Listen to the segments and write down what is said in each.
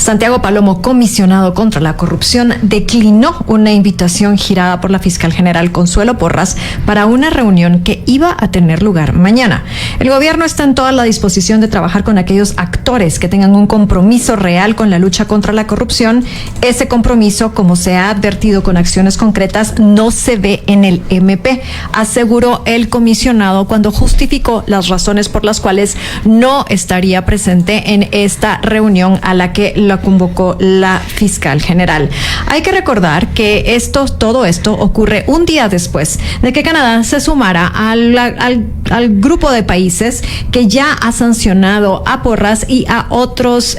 Santiago Palomo, comisionado contra la corrupción, declinó una invitación girada por la fiscal general Consuelo Porras para una reunión que iba a tener lugar mañana. El gobierno está en toda la disposición de trabajar con aquellos actores que tengan un compromiso real con la lucha contra la corrupción. Ese compromiso, como se ha advertido con acciones concretas, no se ve en el MP, aseguró el comisionado cuando justificó las razones por las cuales no estaría presente en esta reunión a la que la convocó la fiscal general. Hay que recordar que todo esto ocurre un día después de que Canadá se sumara al grupo de países que ya ha sancionado a Porras y a otros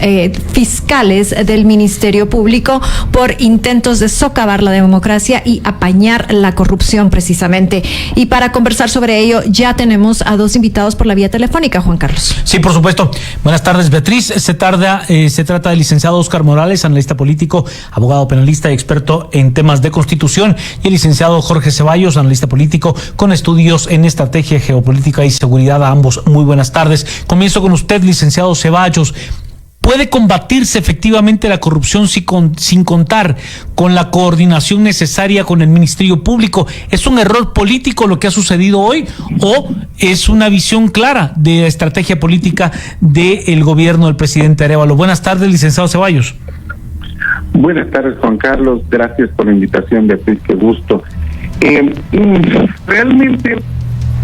fiscales del Ministerio Público por intentos de socavar la democracia y apañar la corrupción precisamente. Y para conversar sobre ello ya tenemos a dos invitados por la vía telefónica, Juan Carlos. Sí, por supuesto. Buenas tardes, Beatriz. Se trata del licenciado Óscar Morales, analista político, abogado penalista y experto en temas de constitución, y el licenciado Jorge Ceballos, analista político con estudios en estrategia geopolítica y seguridad. A ambos, muy buenas tardes. Comienzo con usted, licenciado Ceballos. ¿Puede combatirse efectivamente la corrupción sin contar con la coordinación necesaria con el Ministerio Público? ¿Es un error político lo que ha sucedido hoy o es una visión clara de estrategia política del gobierno del presidente Arévalo? Buenas tardes, licenciado Ceballos. Buenas tardes, Juan Carlos. Gracias por la invitación, Beatriz. Qué gusto. Realmente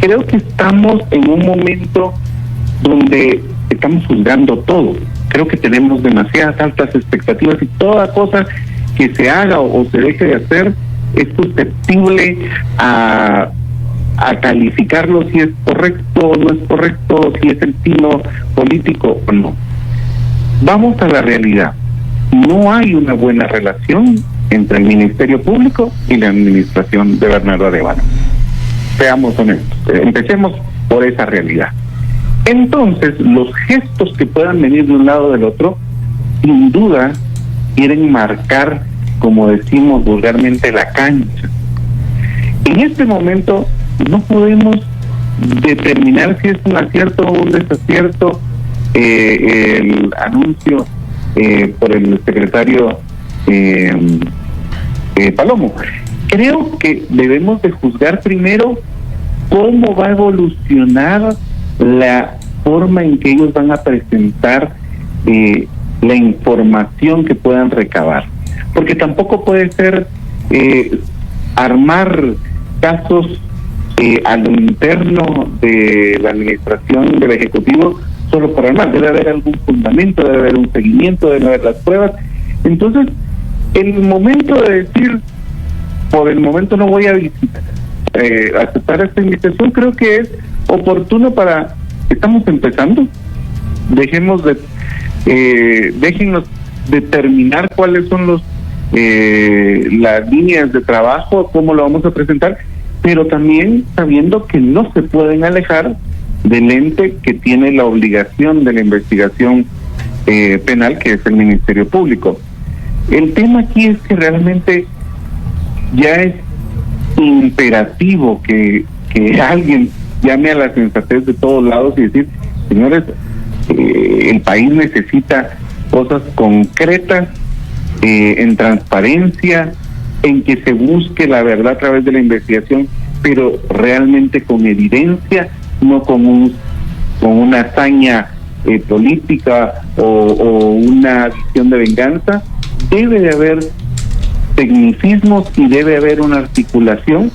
creo que estamos en un momento donde estamos juzgando todo. Creo que tenemos demasiadas altas expectativas y toda cosa que se haga o se deje de hacer es susceptible a calificarlo si es correcto o no es correcto, si es el tino político o no. Vamos a la realidad. No hay una buena relación entre el Ministerio Público y la administración de Bernardo Arévalo. Seamos honestos. Empecemos por esa realidad. Entonces, los gestos que puedan venir de un lado o del otro, sin duda, quieren marcar, como decimos vulgarmente, la cancha. En este momento, no podemos determinar si es un acierto o un desacierto el anuncio por el secretario Palomo. Creo que debemos de juzgar primero cómo va a evolucionar la forma en que ellos van a presentar la información que puedan recabar, porque tampoco puede ser armar casos a lo interno de la administración del Ejecutivo solo por armar. Debe haber algún fundamento, debe haber un seguimiento, debe haber las pruebas. Entonces, el momento de decir, por el momento no voy a aceptar esta invitación, creo que es oportuno estamos empezando. Déjennos determinar cuáles son las líneas de trabajo, cómo lo vamos a presentar, pero también sabiendo que no se pueden alejar del ente que tiene la obligación de la investigación penal, que es el Ministerio Público. El tema aquí es que realmente ya es imperativo que alguien llame a la sensatez de todos lados y decir, señores, el país necesita cosas concretas, en transparencia, en que se busque la verdad a través de la investigación, pero realmente con evidencia, no con una hazaña política o una visión de venganza. Debe de haber tecnicismos y debe haber una articulación,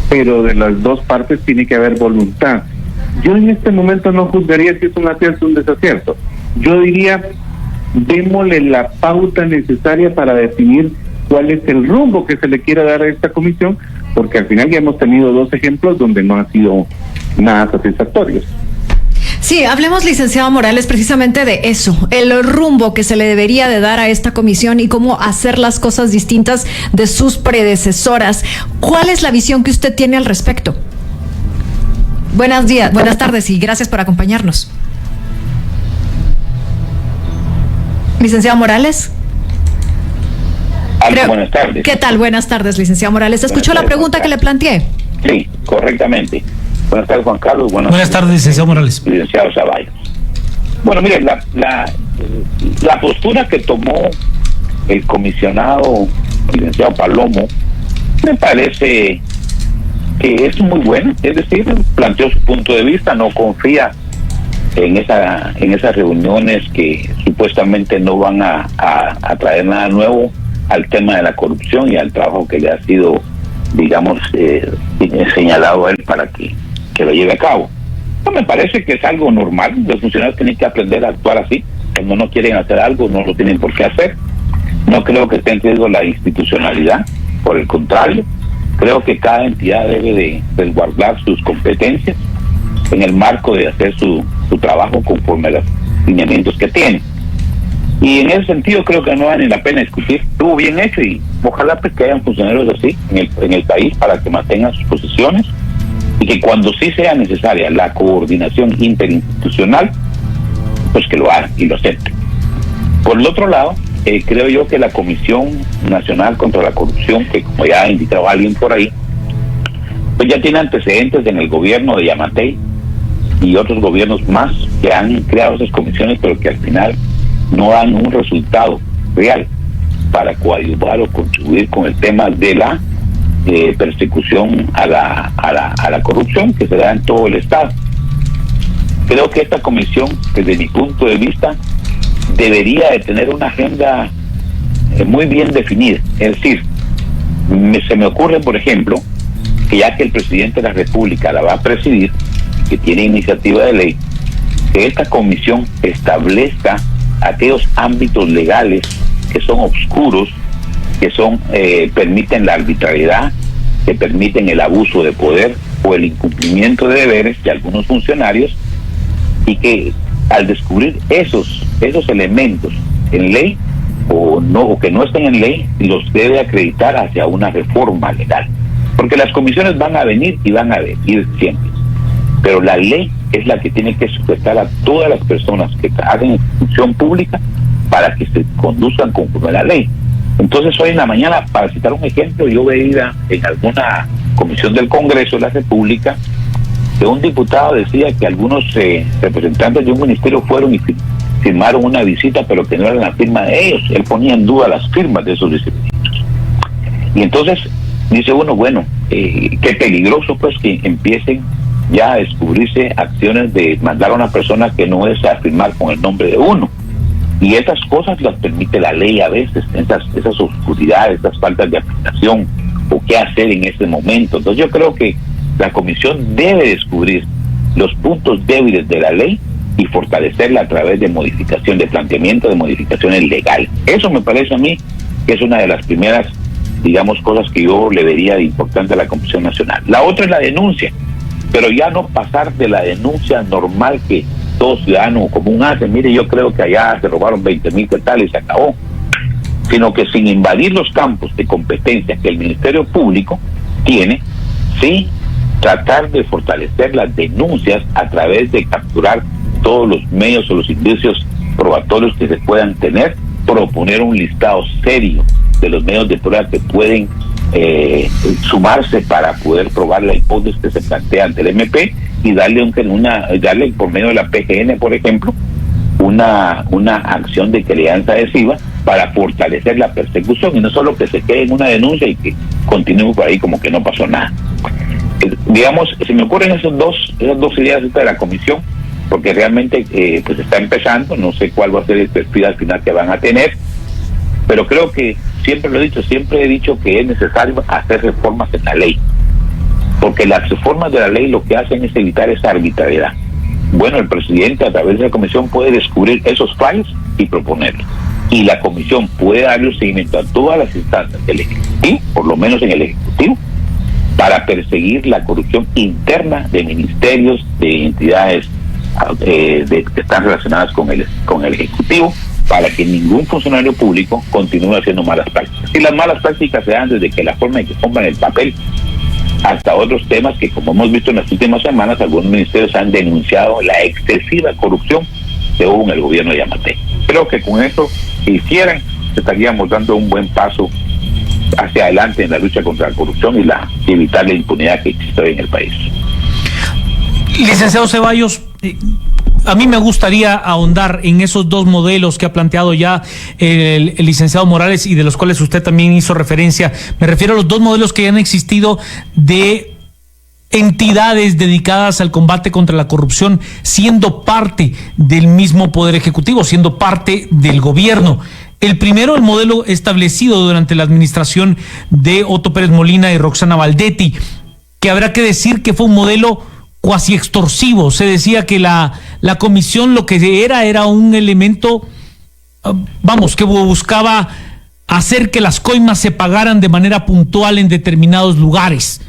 pero de las dos partes tiene que haber voluntad. Yo en este momento no juzgaría si es un acierto o un desacierto. Yo diría, démosle la pauta necesaria para definir cuál es el rumbo que se le quiera dar a esta comisión, porque al final ya hemos tenido dos ejemplos donde no han sido nada satisfactorios. Sí, hablemos, licenciado Morales, precisamente de eso, el rumbo que se le debería de dar a esta comisión y cómo hacer las cosas distintas de sus predecesoras. ¿Cuál es la visión que usted tiene al respecto? Buenas tardes y gracias por acompañarnos. Licenciado Morales. Buenas tardes. ¿Qué tal? Buenas tardes, licenciado Morales. ¿Escuchó la pregunta que le planteé? Sí, correctamente. Buenas tardes, Juan Carlos. Buenas tardes, licenciado Morales. Licenciado Ceballos. Bueno, mire, la postura que tomó el comisionado licenciado Palomo me parece que es muy buena, es decir, planteó su punto de vista, no confía en esas reuniones que supuestamente no van a traer nada nuevo al tema de la corrupción y al trabajo que le ha sido, digamos, señalado a él para que lo lleve a cabo. No, me parece que es algo normal, los funcionarios tienen que aprender a actuar así, cuando no quieren hacer algo no lo tienen por qué hacer. No creo que esté en riesgo la institucionalidad, por el contrario, creo que cada entidad debe de resguardar sus competencias en el marco de hacer su trabajo conforme a los lineamientos que tiene. Y en ese sentido creo que no vale la pena discutir. Estuvo bien hecho y ojalá pues que hayan funcionarios así en el país para que mantengan sus posiciones y que cuando sí sea necesaria la coordinación interinstitucional, pues que lo hagan y lo acepten. Por el otro lado, creo yo que la Comisión Nacional contra la Corrupción, que como ya ha indicado alguien por ahí, pues ya tiene antecedentes en el gobierno de Yamatei y otros gobiernos más que han creado esas comisiones, pero que al final no dan un resultado real para coadyuvar o contribuir con el tema de la persecución a la corrupción que se da en todo el Estado. Creo que esta comisión, desde mi punto de vista, debería de tener una agenda muy bien definida. Es decir, se me ocurre, por ejemplo, que ya que el presidente de la República la va a presidir, que tiene iniciativa de ley, que esta comisión establezca aquellos ámbitos legales que son oscuros, que son permiten la arbitrariedad, que permiten el abuso de poder o el incumplimiento de deberes de algunos funcionarios, y que al descubrir esos elementos en ley o que no estén en ley, los debe acreditar hacia una reforma legal, porque las comisiones van a venir y van a venir siempre, pero la ley es la que tiene que sujetar a todas las personas que hacen función pública para que se conduzcan conforme a la ley. Entonces hoy en la mañana, para citar un ejemplo, yo veía en alguna comisión del Congreso de la República que un diputado decía que algunos representantes de un ministerio fueron y firmaron una visita, pero que no era la firma de ellos. Él ponía en duda las firmas de esos viceministros. Y entonces dice uno, bueno, qué peligroso pues que empiecen ya a descubrirse acciones de mandar a una persona que no es a firmar con el nombre de uno. Y esas cosas las permite la ley a veces, esas oscuridades, esas faltas de aplicación, o qué hacer en ese momento. Entonces yo creo que la comisión debe descubrir los puntos débiles de la ley y fortalecerla a través de modificación, de planteamiento de modificaciones legales. Eso me parece a mí que es una de las primeras, digamos, cosas que yo le vería de importante a la Comisión Nacional. La otra es la denuncia, pero ya no pasar de la denuncia normal que todo ciudadano común hace. Mire, yo creo que allá se robaron 20,000 quetzales y se acabó, sino que sin invadir los campos de competencia que el Ministerio Público tiene, sí tratar de fortalecer las denuncias a través de capturar todos los medios o los indicios probatorios que se puedan tener, proponer un listado serio de los medios de prueba que pueden sumarse para poder probar la hipótesis que se plantea ante el MP y darle darle por medio de la PGN, por ejemplo, una acción de crianza adhesiva para fortalecer la persecución y no solo que se quede en una denuncia y que continúe por ahí como que no pasó nada. Digamos, se me ocurren esas dos ideas de la comisión, porque realmente pues está empezando, no sé cuál va a ser el perfil al final que van a tener, pero creo que siempre he dicho que es necesario hacer reformas en la ley, porque las reformas de la ley lo que hacen es evitar esa arbitrariedad. Bueno, el presidente a través de la comisión puede descubrir esos fallos y proponerlos, y la comisión puede darle seguimiento a todas las instancias del Ejecutivo, por lo menos en el Ejecutivo, para perseguir la corrupción interna de ministerios, de entidades que están relacionadas con el Ejecutivo, para que ningún funcionario público continúe haciendo malas prácticas. Y las malas prácticas se dan desde que la forma en que pongan el papel hasta otros temas que, como hemos visto en las últimas semanas, algunos ministerios han denunciado la excesiva corrupción que hubo en el gobierno de Yamatei. Creo que con eso, si hicieran, estaríamos dando un buen paso hacia adelante en la lucha contra la corrupción y evitar la impunidad que existe hoy en el país. Licenciado Ceballos, A mí me gustaría ahondar en esos dos modelos que ha planteado ya el licenciado Morales y de los cuales usted también hizo referencia. Me refiero a los dos modelos que han existido de entidades dedicadas al combate contra la corrupción, siendo parte del mismo Poder Ejecutivo, siendo parte del gobierno. El primero, el modelo establecido durante la administración de Otto Pérez Molina y Roxana Valdetti, que habrá que decir que fue un modelo cuasi extorsivo. Se decía que la comisión lo que era un elemento, que buscaba hacer que las coimas se pagaran de manera puntual en determinados lugares.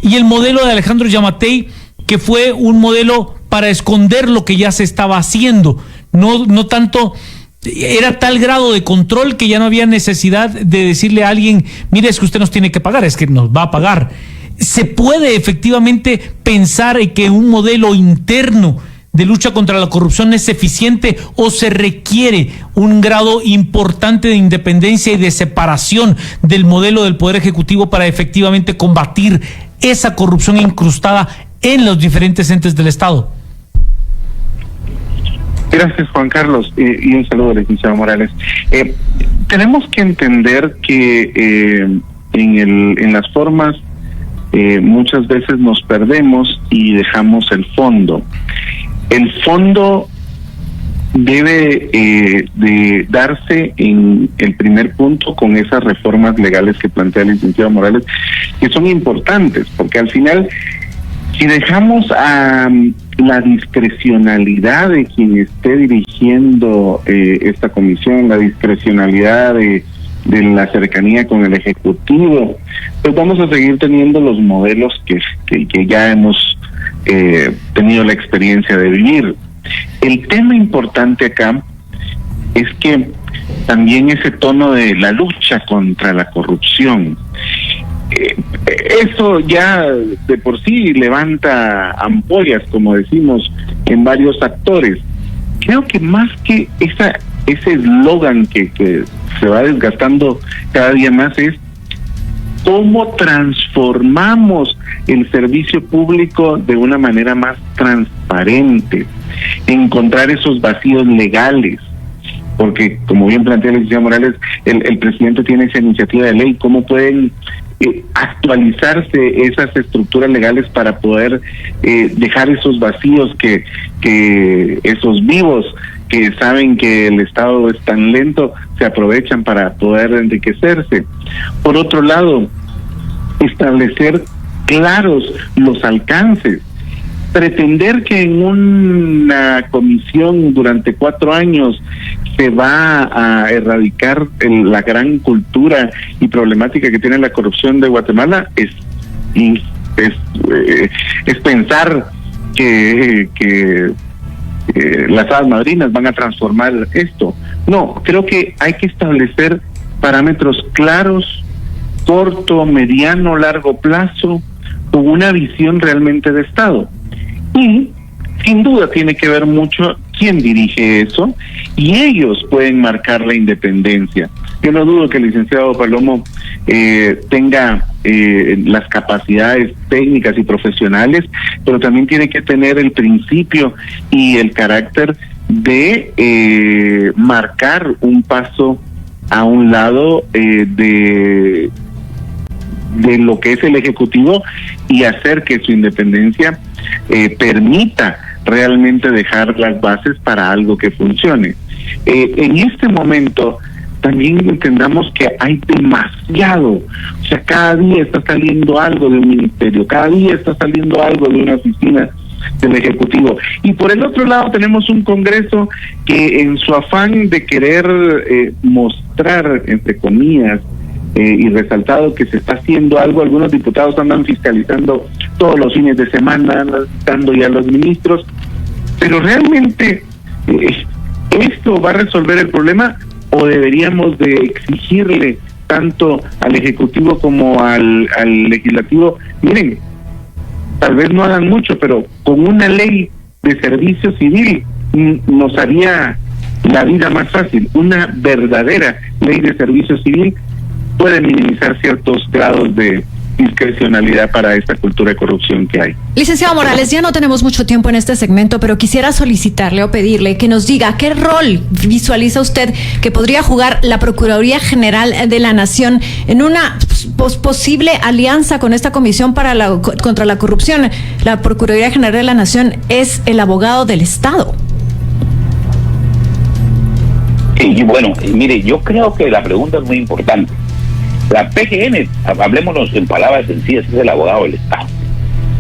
Y el modelo de Alejandro Yamatei, que fue un modelo para esconder lo que ya se estaba haciendo. No tanto, era tal grado de control que ya no había necesidad de decirle a alguien, mire, es que usted nos tiene que pagar, es que nos va a pagar. ¿Se puede efectivamente pensar en que un modelo interno de lucha contra la corrupción es eficiente, o se requiere un grado importante de independencia y de separación del modelo del Poder Ejecutivo para efectivamente combatir esa corrupción incrustada en los diferentes entes del Estado? Gracias, Juan Carlos, y un saludo al licenciado Morales. Tenemos que entender que en las formas muchas veces nos perdemos y dejamos el fondo. El fondo debe de darse en el primer punto con esas reformas legales que plantea el licenciado Morales, que son importantes, porque al final, si dejamos a la discrecionalidad de quien esté dirigiendo esta comisión, la discrecionalidad de la cercanía con el Ejecutivo, pues vamos a seguir teniendo los modelos que ya hemos tenido la experiencia de vivir. El tema importante acá es que también ese tono de la lucha contra la corrupción, eso ya de por sí levanta ampollas, como decimos, en varios actores. Creo que más que ese eslogan que se va desgastando cada día más, es cómo transformamos el servicio público de una manera más transparente, encontrar esos vacíos legales, porque como bien plantea el licenciado Morales, el presidente tiene esa iniciativa de ley, cómo pueden actualizarse esas estructuras legales para poder dejar esos vacíos, que esos vivos que saben que el Estado es tan lento se aprovechan para poder enriquecerse. Por otro lado, establecer claros los alcances. Pretender que en una comisión durante 4 años se va a erradicar la gran cultura y problemática que tiene la corrupción de Guatemala es pensar que las hadas madrinas van a transformar esto. No, creo que hay que establecer parámetros claros, corto, mediano, largo plazo, con una visión realmente de Estado. Y sin duda tiene que ver mucho quién dirige eso, y ellos pueden marcar la independencia. Yo no dudo que el licenciado Palomo tenga las capacidades técnicas y profesionales, pero también tiene que tener el principio y el carácter de marcar un paso a un lado de lo que es el Ejecutivo, y hacer que su independencia permita realmente dejar las bases para algo que funcione. En este momento también entendamos que hay demasiado, o sea, cada día está saliendo algo de un ministerio, cada día está saliendo algo de una oficina del Ejecutivo, y por el otro lado tenemos un Congreso que, en su afán de querer mostrar, entre comillas, y resaltado que se está haciendo algo, algunos diputados andan fiscalizando todos los fines de semana, dando ya a los ministros, pero realmente ¿esto va a resolver el problema, o deberíamos de exigirle tanto al Ejecutivo como al Legislativo? Miren, tal vez no hagan mucho, pero con una ley de servicio civil nos haría la vida más fácil. Una verdadera ley de servicio civil puede minimizar ciertos grados de discrecionalidad para esta cultura de corrupción que hay. Licenciado Morales, ya no tenemos mucho tiempo en este segmento, pero quisiera solicitarle o pedirle que nos diga qué rol visualiza usted que podría jugar la Procuraduría General de la Nación en una posible alianza con esta Comisión contra la Corrupción. La Procuraduría General de la Nación es el abogado del Estado. Y bueno, mire, yo creo que la pregunta es muy importante. La PGN, hablémonos en palabras sencillas, es el abogado del Estado.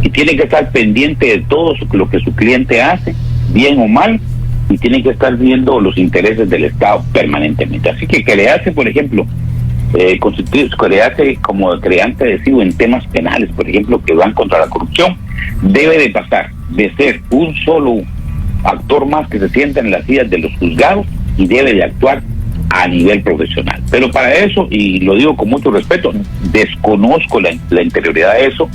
Y tiene que estar pendiente de todo lo que su cliente hace, bien o mal, y tiene que estar viendo los intereses del Estado permanentemente. Así que le hace, por ejemplo, le hace como creante adhesivo en temas penales, por ejemplo, que van contra la corrupción, debe de pasar de ser un solo actor más que se sienta en las sillas de los juzgados y debe de actuar a nivel profesional. Pero para eso, y lo digo con mucho respeto, desconozco la interioridad de eso,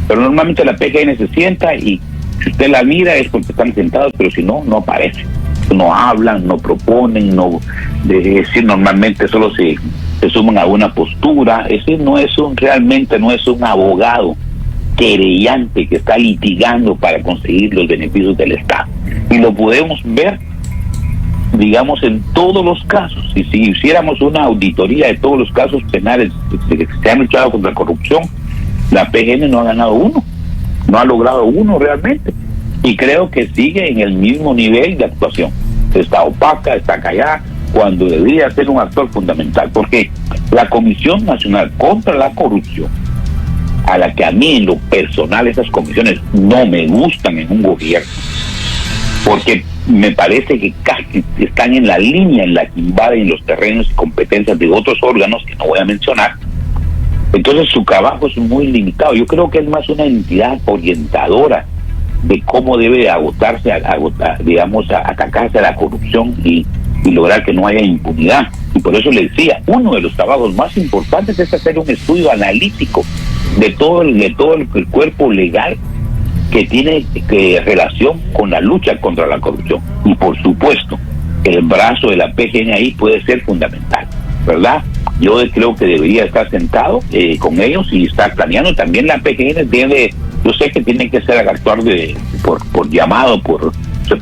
pero normalmente la PGN se sienta y si usted la mira es porque están sentados, pero si no, no aparece. No hablan, no proponen, decir, normalmente solo se suman a una postura. Ese realmente no es un abogado querellante que está litigando para conseguir los beneficios del Estado. Y lo podemos ver, digamos, en todos los casos. Y si hiciéramos una auditoría de todos los casos penales que se han luchado contra la corrupción, la PGN no ha ganado uno, no ha logrado uno realmente, y creo que sigue en el mismo nivel de actuación. Está opaca, está callada, cuando debería ser un actor fundamental, porque la Comisión Nacional contra la Corrupción, a la que a mí en lo personal esas comisiones no me gustan en un gobierno, porque me parece que casi están en la línea en la que invaden los terrenos y competencias de otros órganos que no voy a mencionar. Entonces su trabajo es muy limitado. Yo creo que es más una entidad orientadora de cómo debe agotarse, atacarse a la corrupción y lograr que no haya impunidad. Y por eso le decía, uno de los trabajos más importantes es hacer un estudio analítico de todo el cuerpo legal que tiene relación con la lucha contra la corrupción. Y por supuesto, el brazo de la PGN ahí puede ser fundamental, ¿verdad? Yo creo que debería estar sentado con ellos y estar planeando. También la PGN yo sé que tiene que ser actuar por llamado, por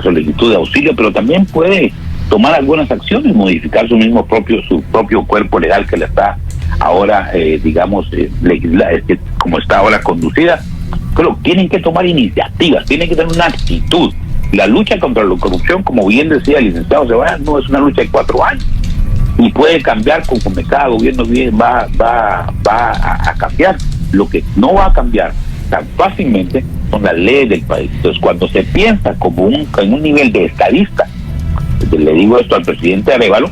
solicitud de auxilio, pero también puede tomar algunas acciones, modificar su propio cuerpo legal que le está ahora, como está ahora conducida. Pero tienen que tomar iniciativas, tienen que tener una actitud. La lucha contra la corrupción, como bien decía el licenciado Ceballos, no es una lucha de 4 años y puede cambiar conforme cada gobierno va a cambiar. Lo que no va a cambiar tan fácilmente son las leyes del país. Entonces, cuando se piensa en un nivel de estadista, le digo esto al presidente Arévalo,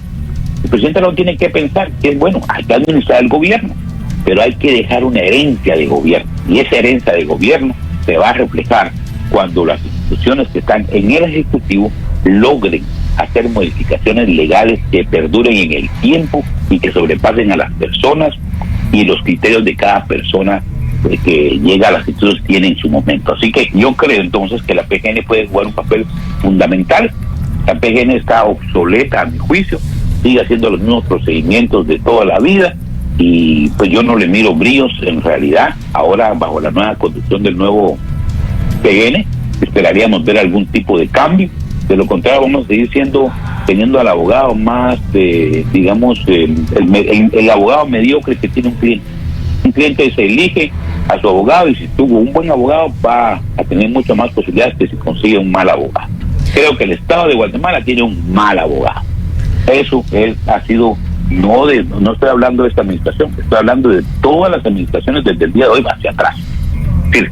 el presidente no tiene que pensar que es bueno, hay que administrar el gobierno, pero hay que dejar una herencia de gobierno, y esa herencia de gobierno se va a reflejar cuando las instituciones que están en el Ejecutivo logren hacer modificaciones legales que perduren en el tiempo y que sobrepasen a las personas y los criterios de cada persona que llega a las instituciones tiene en su momento. Así que yo creo entonces que la PGN puede jugar un papel fundamental. La PGN está obsoleta a mi juicio, sigue haciendo los mismos procedimientos de toda la vida y pues yo no le miro brillos en realidad. Ahora bajo la nueva conducción del nuevo PGN esperaríamos ver algún tipo de cambio. De lo contrario vamos a seguir teniendo al abogado más el abogado mediocre que tiene un cliente. Un cliente se elige a su abogado y si tuvo un buen abogado va a tener muchas más posibilidades que si consigue un mal abogado. Creo que el Estado de Guatemala tiene un mal abogado. Eso ha sido, no estoy hablando de esta administración, estoy hablando de todas las administraciones desde el día de hoy hacia atrás. Es decir,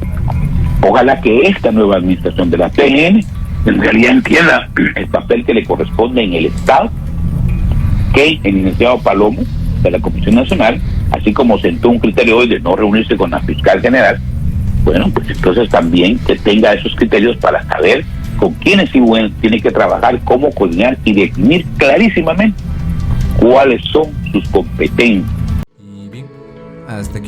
ojalá que esta nueva administración de la PGN en realidad entienda el papel que le corresponde en el Estado, que el licenciado Palomo de la Comisión Nacional, así como sentó un criterio hoy de no reunirse con la fiscal general, bueno, pues entonces también que tenga esos criterios para saber con quiénes tiene que trabajar, cómo coordinar y definir clarísimamente cuáles son sus competencias. Y bien, hasta aquí